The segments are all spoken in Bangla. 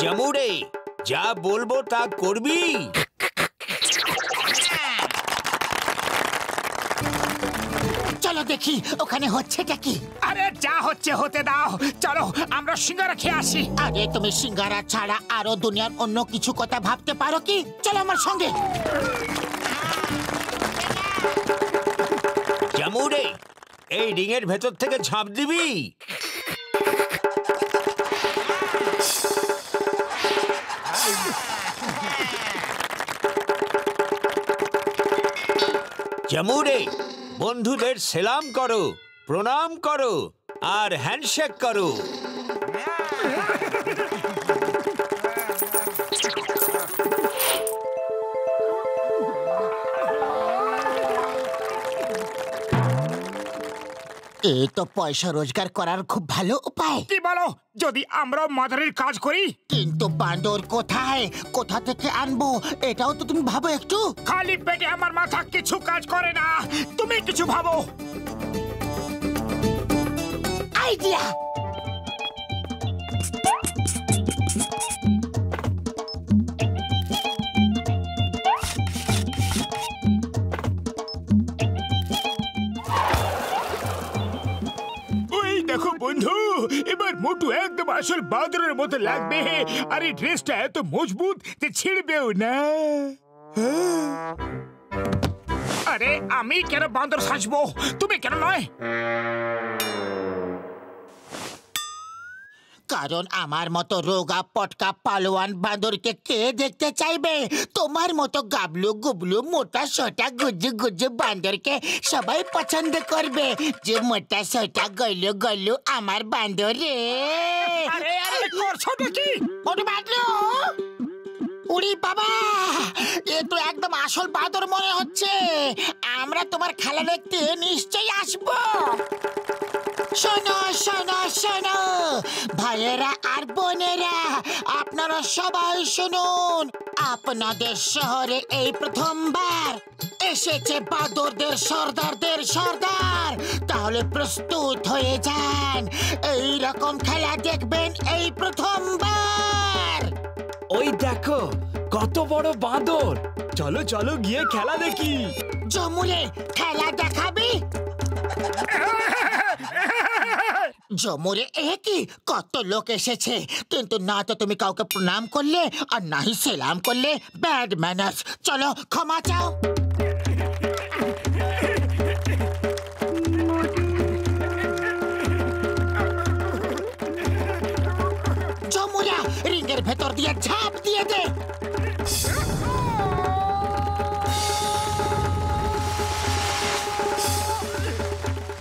জামুরে, যা বলবো তা করবি। চলো দেখি ওখানে হচ্ছেটা কি। আরে যা হচ্ছে হতে দাও, চলো আমরা সিঙ্গারা খেয়ে আসি। আরে তুমি সিঙ্গারা ছাড়া আরো দুনিয়ার অন্য কিছু কথা ভাবতে পারো কি? চলো আমার সঙ্গে। জামুরে, এই রিং এর ভেতর থেকে ঝাঁপ দিবি। জামুরে, বন্ধুদের সেলাম করো, প্রণাম করো আর হ্যান্ডশেক করো। এই তো পয়সা রোজগার করার খুব ভালো উপায়। কি বলো, যদি আমরা মাদারের কাজ করি? কিন্তু বান্দর কোথায়, কোথা থেকে আনবো এটাও তো তুমি ভাবো একটু। খালি পেটে আমার মাথা কিছু কাজ করে না, তুমি কিছু ভাবো। আইডিয়া। দেখো বন্ধু, এবার মোটু একদম আসল বাদরের মতো লাগবে। আর এই ড্রেসটা এত মজবুত যে ছিঁড়বেও না। আরে আমি কেন বান্দর সাজবো, তুমি কেন নয়? কারণ আমার মতো রোগা পটকা পালোয়ান বাঁদরকে কে দেখতে চাইবে? তোমার মতো গাবলু গুবলু মোটা সোটা গুজ্জু গুজ্জু বাঁদরকে সবাই পছন্দ করবে। যে মোটা সোটা গলু গলু আমার বাঁদর রে। আরে আরে করছোটা কি? ওরে বাঁদর, উড়ি বাবা, এ তো একদম আসল বাঁদর মনে হচ্ছে। আমরা তোমার খেলা দেখতে নিশ্চয়ই আসবো। শোনো শোনো শোনো ভাইয়েরা আর বোনেরা, আপনারা সবাই শুনুন। আপনাদের শহরে এই প্রথমবার এসেছে বাদরদের সর্দারদের সর্দার। তাহলে প্রস্তুত হয়ে যান, এই রকম খেলা দেখবেন এই প্রথমবার। ওই দেখো কত বড় বাঁদর, চলো চলো গিয়ে খেলা দেখি। জমুরে খেলা দেখাবি? জমুরে একই কত লোক এসেছে, কিন্তু না তো তুমি কাউকে প্রণাম করলে আর না হি সেলাম করলে। Bad manners. চলো ক্ষমা চাও। জমুরা রিংয়ের ভেতর দিয়ে ঝাঁপ দিয়ে দে।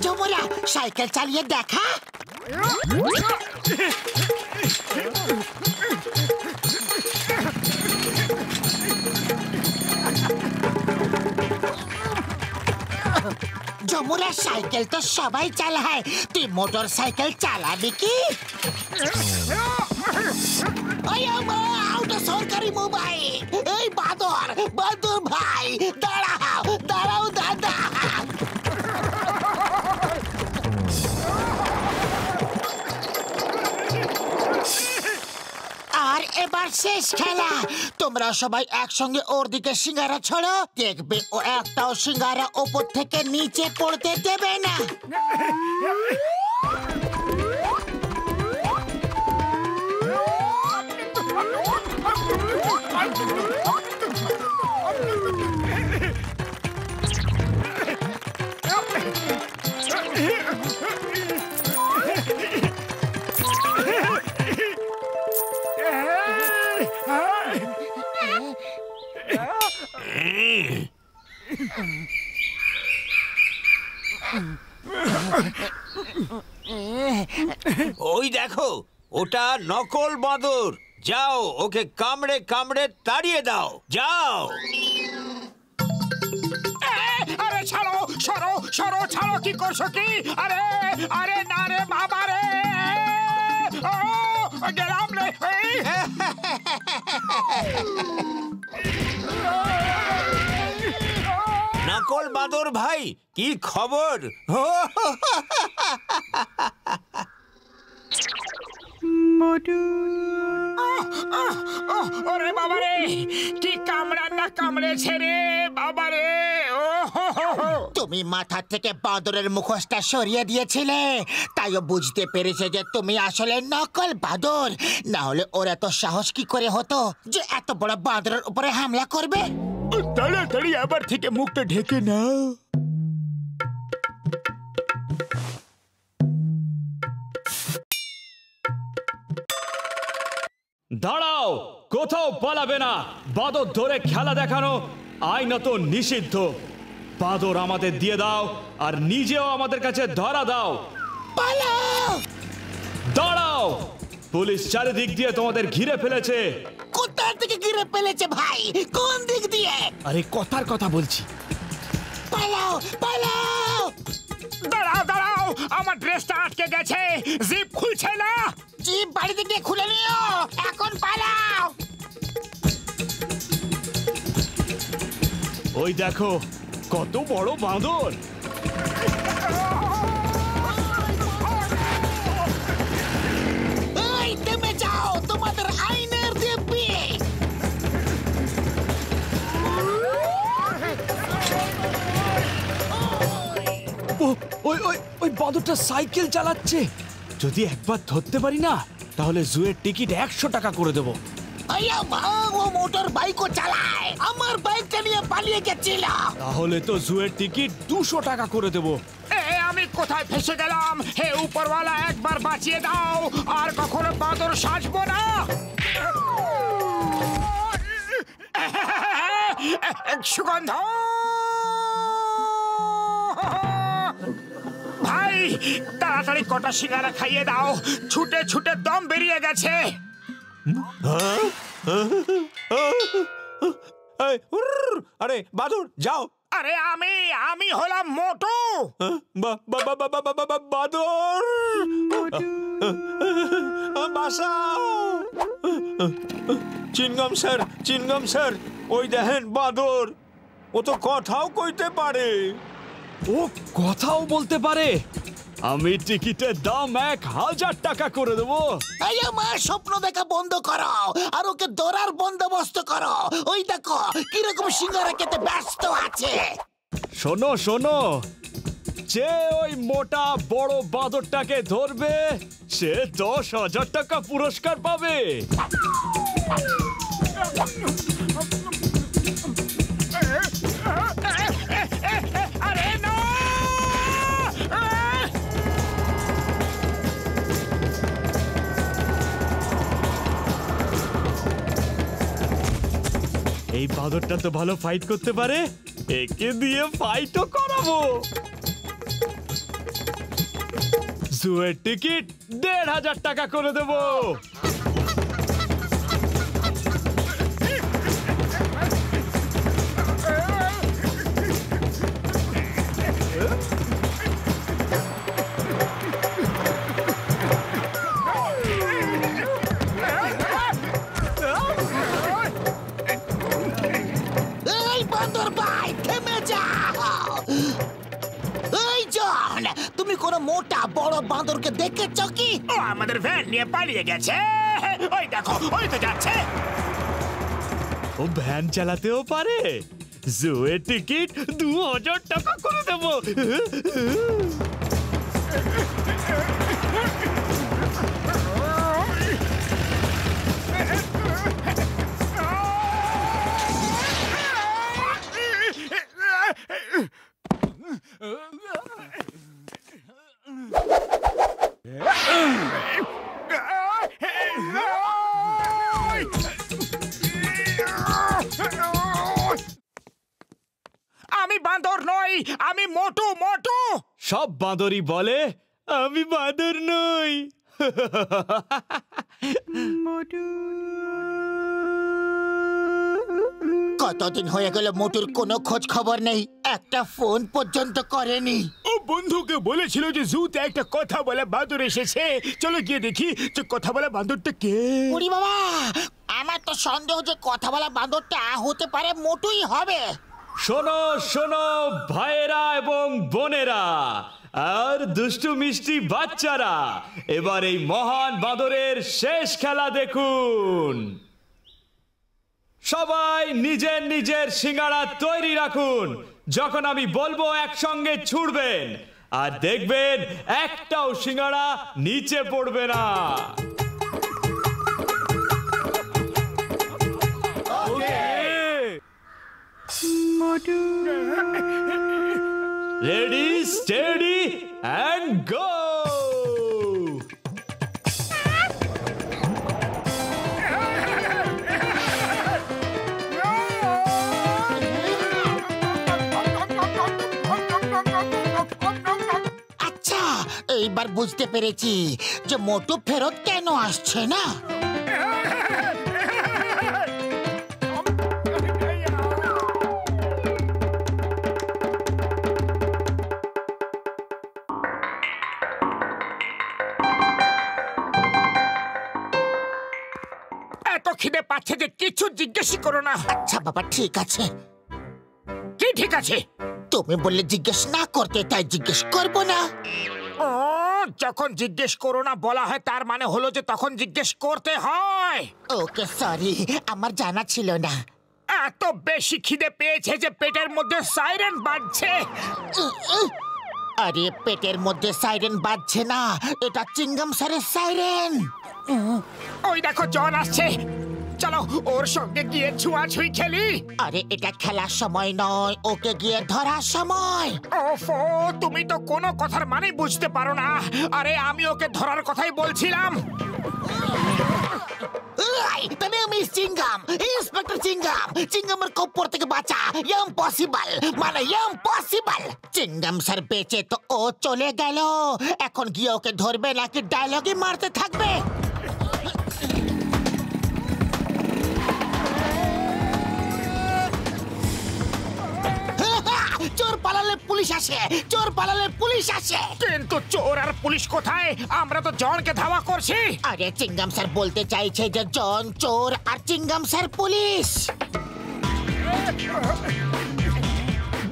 জমুরা সাইকেল চালিয়ে দেখা। জমুরা সাইকেল তো সবাই চালায়, তুই মোটর সাইকেল চালাবি কি? সরকারি মোবাইল। এই বাদর বাদর ভাই, দাঁড়াও দাঁড়াও দাদা। আর এবার শেষ খেলা। তোমরা সবাই একসঙ্গে ওর দিকে সিঙ্গারা ছড়ো, দেখবে ও একটাও সিঙ্গারা ওপর থেকে নিচে পড়তে দেবে না। ওই দেখো, ওটা নকল বাঁদর। যাও ওকে কামড়ে কামড়ে তাড়িয়ে দাও, যাও। আরে ছাড়ো, সরো সরো, ছাড়ো। কি করছো কি? আরে আরে না রে বাবা রে, গেলাম রে। নকল বাঁদর ভাই, কি খবর? ওরে বাবা রে, কি কামড়া না কামড়েছে রে বাবা রে। তুমি মাথা থেকে বাঁদরের মুখোশটা সরিয়ে দিয়েছিলে, তাইও বুঝতে পেরেছে যে তুমি আসলে নকল বাঁদর। না হলে ওর এত সাহস কি করে হতো যে এত বড় বাঁদরের উপরে হামলা করবে? তাড়াতাড়ি আবার থেকে মুখটা ঢেকে নাও। দাঁড়াও, কোথাও পালাবে না। বাঁদর ধরে খেলা দেখানো আইনত নিষিদ্ধ। বাঁদর আমাদের দিয়ে দাও আর নিজেও আমাদের কাছে ধরা দাও। পালাও! দাঁড়াও, পুলিশ চারিদিক দিয়ে তোমাদের ঘিরে ফেলেছে। কোথা থেকে ঘিরে ফেলেছে ভাই? কোন দিক দিয়ে? আরে কথার কথা বলছি। পালাও পালাও! দাঁড়াও দাঁড়াও, আমার ড্রেসটা আটকে গেছে, জিপ খুলছে না। জিপ বাড়িতে গিয়ে খুলে নিও, এখন পালাও। ওই দেখো কত বড় বাঁদর। এই থেমে যাও, তোমাদের আইনের দিব্যি। ওই ওই ওই বাঁদরটা সাইকেল চালাচ্ছে। যদি একবার ধরতে পারি না, তাহলে জুয়ের টিকিট 100 টাকা করে দেবো। আইয়া মা, ও মোটর বাইকও চালায়, আমার বাইকটা নিয়ে পালিয়ে গেছিল। তাহলে তো জুয়ের টিকিট 200 টাকা করে দেবো। আমি কোথায় ফেসে গেলাম? হে উপরওয়ালা, একবার বাঁচিয়ে দাও, আর কখনো বাঁদর সাজবো না। সুগন্ধ ভাই, তাড়াতাড়ি কটা সিঙ্গারা খাইয়ে দাও, ছুটে ছুটে দম বেরিয়ে গেছে। আরে বাদুর যাও। আরে আমি হলাম মোটু। বাদর বাঁচাও। চিনগম স্যার, ওই দেখেন বাদর, ও তো কথাও কইতে পারে। ও কথাও বলতে পারে? আমি টিকিটের দাম 1000 টাকা করে দেবো। আইয়া মা, স্বপ্ন দেখা বন্ধ করো আর ওকে ধরার বন্দোবস্ত করো। ওই দেখো কিরকম সিঙ্গারা খেতে ব্যস্ত আছে। শোনো শোনো, যে ওই মোটা বড় বাঁদরটাকে ধরবে সে 10,000 টাকা পুরস্কার পাবে। আরে না! এই বাঁদরটা তো ভালো ফাইট করতে পারে, একে দিয়ে ফাইটও করাবো। জুয়ের টিকিট 1,500 টাকা করে দেবো। এই বান্দর ভাই, থেমে যাও। এই জন, তুমি কোনো মোটা বড় বাঁদরকে দেখেছো কি? ও আমাদের ভ্যান নিয়ে পালিয়ে গেছে। ওই দেখো, ওই তো যাচ্ছে। ও ভ্যান চালাতেও পারে। জুয়ের টিকিট 2,000 টাকা করে দেবো। আমি বাঁদর নই, আমি মোটু মোটু। সব বাঁদরই বলে আমি বাঁদর নই। কতদিন হয়ে গেল মোটুর কোনো খোঁজ খবর নেই, একটা ফোন পর্যন্ত করেনি। ও বন্ধুকে বলেছিল যে জুতে একটা কথা বলে বাঁদর এসেছে। চলো গিয়ে দেখি যে কথা বলা বাঁদরটা কে। ওরে বাবা, আমার তো সন্দেহ যে কথা বলা বাঁদরটা হতে পারে মোটুই হবে। শোনো শোনো ভাইয়েরা এবং বোনেরা, আর দুষ্টু মিষ্টি বাচ্চারা, এবার এই মহান বাঁদরের শেষ খেলা দেখুন। সবাই নিজের নিজের সিঙ্গাড়া তৈরি রাখুন। যখন আমি বলবো একসঙ্গে ছুড়বেন, আর দেখবেন একটাও সিঙ্গাড়া নিচে পড়বে না। Ready, steady and go. আচ্ছা, এইবার বুঝতে পেরেছি যে মোটু ফেরত কেন আসছে না। এত খিদে পাচ্ছে যে কিছু জিজ্ঞেসই করো না। আচ্ছা বাবা, ঠিক আছে। কি ঠিক আছে? তুমি বললে জিজ্ঞেস না করতে, তাই জিজ্ঞেস করবো না। ও, যখন জিজ্ঞেস করো না বলা হয় তার মানে হলো যে তখন জিজ্ঞেস করতে হয়। ওকে, সরি, আমার জানা ছিল না। এত বেশি খিদে পেয়েছে যে পেটের মধ্যে সাইরেন বাজছে। আরে, পেটের মধ্যে সাইরেন বাজছে না, এটা চিংগাম স্যারের সাইরেন। ওই দেখো জন আসছে, চলো ওর সঙ্গে গিয়ে ছুঁয়াছুঁই খেলি। আরে, এটা খেলার সময় নয়, ওকে গিয়ে ধরার সময়। ওফো, তুমি তো কোনো কথার মানে বুঝতে পারো না। আরে, আমি ওকে ধরার কথাই বলছিলাম। তবে আমি চিংগাম, ইন্সপেক্টর চিংগাম। চিংগামের কপ্পর থেকে বাঁচা ইম্পসিবল, মানে ইম্পসিবল। চিংগাম স্যার বেঁচে তো ও চলে গেল, এখন গিয়ে ওকে ধরবে নাকি ডায়লগই মারতে থাকবে? চোর পালালে পুলিশ আসে, চোর পালালে পুলিশ আসে। কিন্তু চোর আর পুলিশ কোথায়? আমরা তো জনকে ধাওয়া করছি। আরে, চিংগাম স্যার বলতে চাইছে যে জন চোর আর চিংগাম স্যার পুলিশ।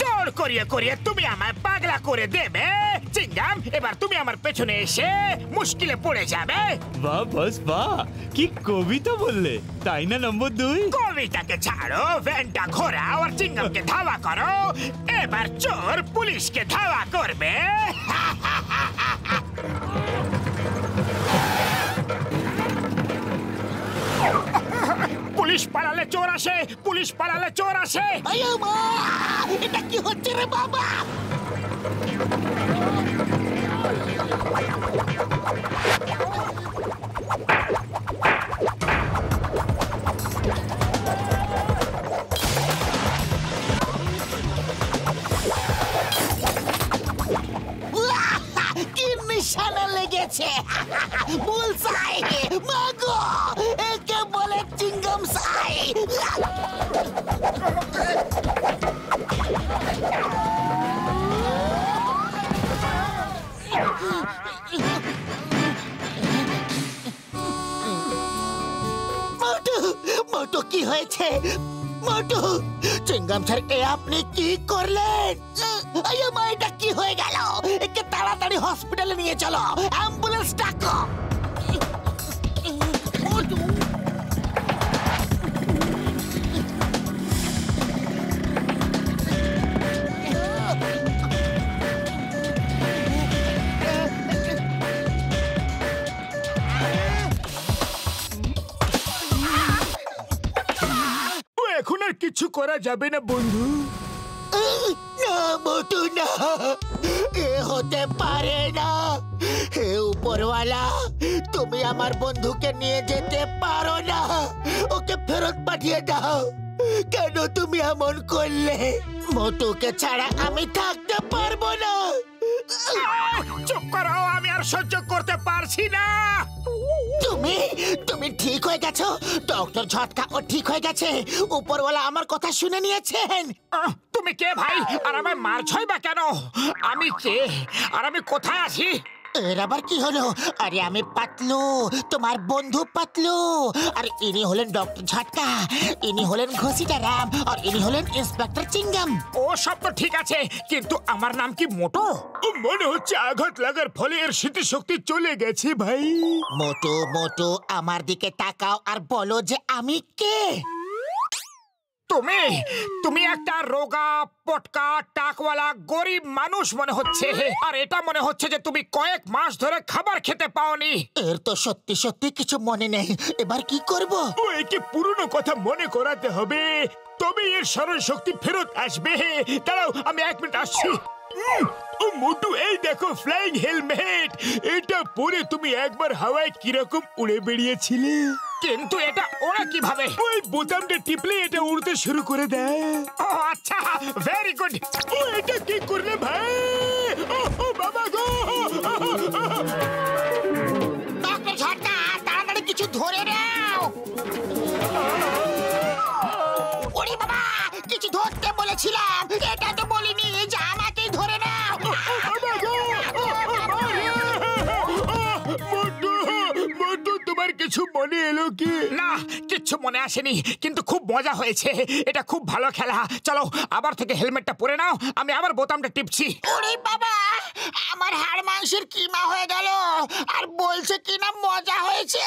দৌড় করিয়ে করিয়ে তুমি আমায় পাগলা করে দেবে। চিংগাম, এবার তুমি আমার পেছনে এসে মুশকিলে পড়ে যাবে। বাহ, বস বাহ, কি কবিতা বললে, তাই না নম্বর 2? কবিতাকে ছাড়ো, ভ্যানটা ঘোরাও আর চিংগামকে ধাওয়া করো। এবার চোর পুলিশকে ধাওয়া করবে। পুলিশ পালালে চোর আসে, পুলিশ পালালে চোর আসে। আয়ো মা, এটা কি হচ্ছে রে বাবা? কি নিশানা লেগেছে! বুলসাই! মাগো, একে বলে চিংগাম সাই। মোটু, মোটু, কি হয়েছে? মোটু, চিংগাম স্যার, এ আপনি কি করলেন? আরে মা, এটা কি হয়ে গেল? একে তাড়াতাড়ি হসপিটালে নিয়ে চলো, অ্যাম্বুলেন্স ডাকো। এখন আর কিছু করা যাবে না বন্ধু। না মোটু, না, এ হতে পারে না। হে উপরওয়ালা, তুমি আমার বন্ধুকে নিয়ে যেতে পারো না, ওকে ফেরত পাঠিয়ে দাও। কেন তুমি এমন করলে? মোটুকে ছাড়া আমি থাকতে পারবো না। চুপ করো, আমি আর সহ্য করতে পারছি না। তুমি তুমি ঠিক হয়ে গেছো? ডক্টর ঝটকা ও ঠিক হয়ে গেছে। উপরওয়ালা আমার কথা শুনে নিয়েছেন। তুমি কে ভাই, আর আমায় মারছই বা কেন? আমি কে আর আমি কোথায় আছি? এর আবার কি হলো? আরে আমি পাতলু, তোমার বন্ধু পাতলু। আর ইনি হলেন ডক্টর ঝটকা, ইনি হলেন ঘসিটা রাম, আর ইনি হলেন ইন্সপেক্টর চিঙ্গাম। ও সব তো ঠিক আছে, কিন্তু আমার নাম কি মোটো? মনে হচ্ছে আঘাত লাগার ফলে এর স্মৃতিশক্তি চলে গেছে ভাই। মোটু মোটু আমার দিকে তাকাও আর বলো যে আমি কে। তুমি তুমি একটা রোগা পটকা টাকওয়ালা গরিব মানুষ মনে হচ্ছে, আর এটা মনে হচ্ছে যে তুমি কয়েক মাস ধরে খাবার খেতে পাওনি। এর তো সত্যি সত্যি কিছু মনে নেই, এবার কি করব? ও একে পুরনো কথা মনে করাতে হবে, তবে এর স্মরণ শক্তি ফেরত আসবে। দাঁড়াও, আমি 1 মিনিট আসছি। ও মোটু, এই দেখো ফ্লাইং হেলমেট। এটা পরে তুমি একবার হাওয়ায় কিরকম উড়ে বেরিয়েছিলে। কিন্তু এটা ওরা কিভাবে? ওই বোতামটা টিপলে এটা উড়তে শুরু করে দেয়। ও আচ্ছা, ভেরি গুড। ও এটা কি করলে ভাই? ও বাবা গো! ডক্টর ঝটকা, তাড়াতাড়ি কিছু ধরে নাও। ওরে বাবা, কিছু ধরতে বলেছিলাম, এটা তো বলিনি যে আমাকেই ধরে নাও। মোটু, তোমার কিছু মনে এলো কি? না, কিচ্ছু মনে আসেনি, কিন্তু খুব মজা হয়েছে। এটা খুব ভালো খেলা। চলো আবার থেকে হেলমেটটা পরে নাও, আমি আবার বোতামটা টিপছি। ওরে বাবা, আমার হাড় মাংসের কিমা হয়ে গেল, আর বলছে কিনা মজা হয়েছে।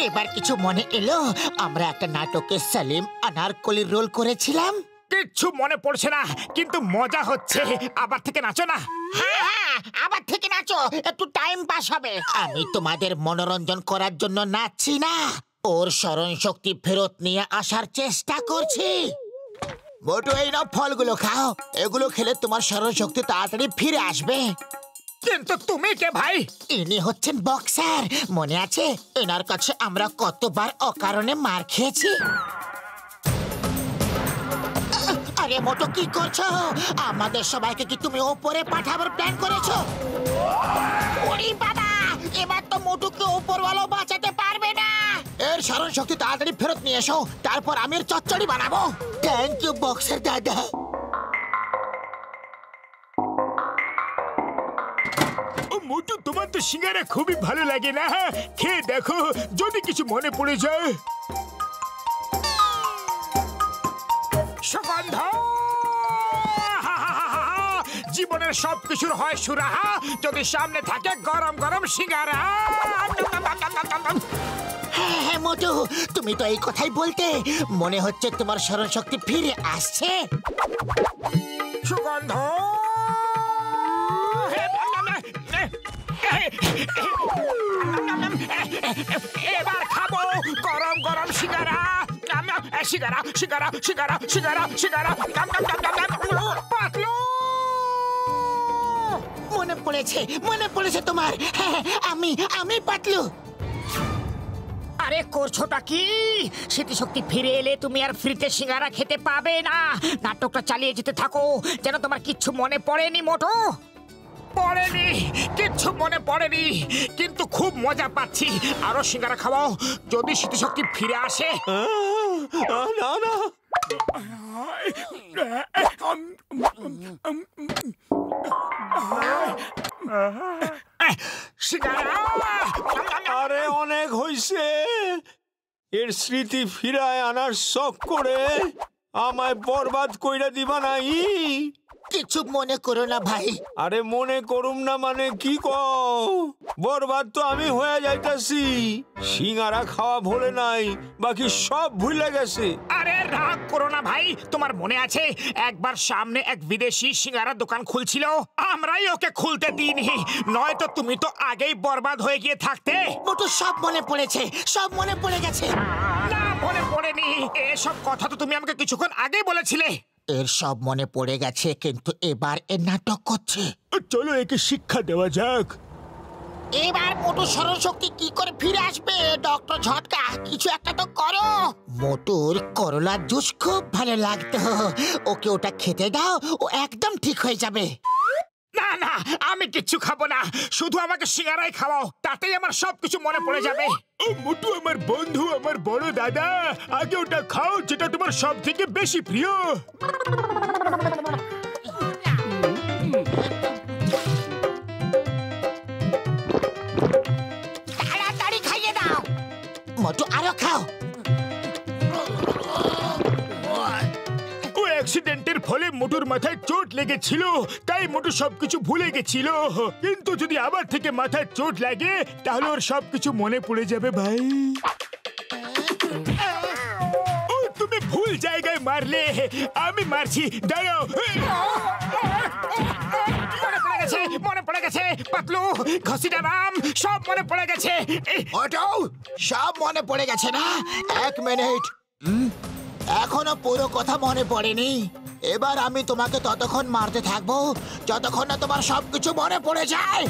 এবার কিছু মনে এলো? আমরা একটা নাটকে সালিম আনারকলির রোল করেছিলাম। কিচ্ছু মনে পড়ছে না, কিন্তু মজা হচ্ছে। আবার থেকে নাচো না। হ্যাঁ হ্যাঁ, আবার থেকে নাচো, একটু টাইম পাস হবে। আমি তোমাদের মনোরঞ্জন করার জন্য নাচছি না, ওর স্মরণ শক্তি ফেরত নিয়ে আসার চেষ্টা করছি। মোটু, এই নাও ফলগুলো খাও, এগুলো খেলে তোমার স্মরণ শক্তি তাড়াতাড়ি ফিরে আসবে। কিন্তু তুমি কে ভাই? ইনি হচ্ছেন বক্সার, মনে আছে এনার কাছে আমরা কতবার অকারণে মার খেয়েছি। আরে মোটু, কি করছো? আমাদের সবাইকে কি তুমি ওপরে পাঠাবার প্ল্যান করেছো? ওরে বাবা, এবার তো মোটুকে ওপরওয়ালা বাঁচাতে পারবে না। এর স্মরণ শক্তি তাড়াতাড়ি ফেরত নিয়ে এসো, তারপর আমি এর চচ্চড়ি বানাবো। থ্যাংক ইউ বক্সার দাদা। মোটু, তোমার তো সিঙ্গারা খুবই ভালো লাগে না? খেয়ে দেখো, যদি কিছু মনে পড়ে যায়। সুগন্ধ! জীবনের সবকিছুর হয় সুরাহা যদি সামনে থাকে গরম গরম সিঙ্গারা। হ্যাঁ হ্যাঁ মোটু, তুমি তো এই কথাই বলতে। মনে হচ্ছে তোমার স্মরণ শক্তি ফিরে আসছে। সুগন্ধ! এবার খাবো গরম গরম সিঙ্গারা। সিঙ্গারা সিঙ্গারা সিঙ্গারা সিঙ্গারা সিঙ্গারা। পাতলু! মনে পড়েছে তোমার। হ্যাঁ, আমি পাতলু। আরে করছোটা কি? স্মৃতিশক্তি ফিরে এলে তুমি আর ফ্রিতে সিঙ্গারা খেতে পাবে না। নাটকটা চালিয়ে যেতে থাকো, যেন তোমার কিচ্ছু মনে পড়েনি। মোটো, পড়েনি, কিচ্ছু মনে পড়েনি, কিন্তু খুব মজা পাচ্ছি। আরো সিঙ্গারা খাওয়াও, যদি স্মৃতিশক্তি ফিরে আসে। না না, আরে অনেক হইছে। এর স্মৃতি ফিরায় আনার শখ করে আমায় বরবাদ কইরা দিবা নাই। কিছু মনে করো না ভাই। আরে মনে করুম না মানে কি কও? বরবাদ তো আমি হয়ে যাইতাছি। সিঙ্গারা খাওয়া ভুলে নাই, বাকি সব ভুলে গেছে। আরে রাগ করো না ভাই, তোমার মনে আছে একবার সামনে এক বিদেশি সিঙ্গারা দোকান খুলছিল, আমরাই ওকে খুলতে দিইনি, নয়তো তুমি তো আগেই বরবাদ হয়ে গিয়ে থাকতে। মোটু, সব মনে পড়েছে, সব মনে পড়ে গেছে। না, মনে পড়েনি। এসব কথা তো তুমি আমাকে কিছুক্ষণ আগেই বলেছিলে। এর সব মনে পড়ে গেছে, কিন্তু এবার এর নাটক করছে। চলো একে শিক্ষা দেওয়া যাক। এবার মোটু স্মরণ শক্তি কি করে ফিরে আসবে? ডক্টর ঝটকা, কিছু একটা তো করো। মোটুর করলার জুস খুব ভালো লাগতো, ওকে ওটা খেতে দাও, ও একদম ঠিক হয়ে যাবে। না না, আমি কিচ্ছু খাবো না, শুধু আমাকে সিঙ্গারাই খাওয়াও, তাতেই আমার সবকিছু মনে পড়ে যাবে। ও মোটু আমার বন্ধু, আমার বড় দাদা, আগে ওটা খাও যেটা তোমার সব থেকে বেশি প্রিয়। তাড়াতাড়ি খাইয়ে দাও। মোটু আরো খাও। ও অ্যাক্সিডেন্টের ফলে মোটুর মাথায় চোট লেগেছিল, তাই মোটু সবকিছু ভুলে গেছিল। কিন্তু যদি আবার থেকে মাথায় চোট লাগে তাহলে ওর সবকিছু মনে পড়ে যাবে ভাই। ও তুমি ভুল জায়গায় মারলে, আমি মারছি, দাঁড়াও। মনে পড়ে গেছে পাতলু, ঘসিটা নাম সব মনে পড়ে গেছে। ওটাও সব মনে পড়ে গেছে না? 1 মিনিট, এখনো পুরো কথা মনে পড়েনি। এবার আমি তোমাকে ততক্ষণ মারতে থাকবো যতক্ষণ না তোমার সবকিছু মনে পড়ে যায়।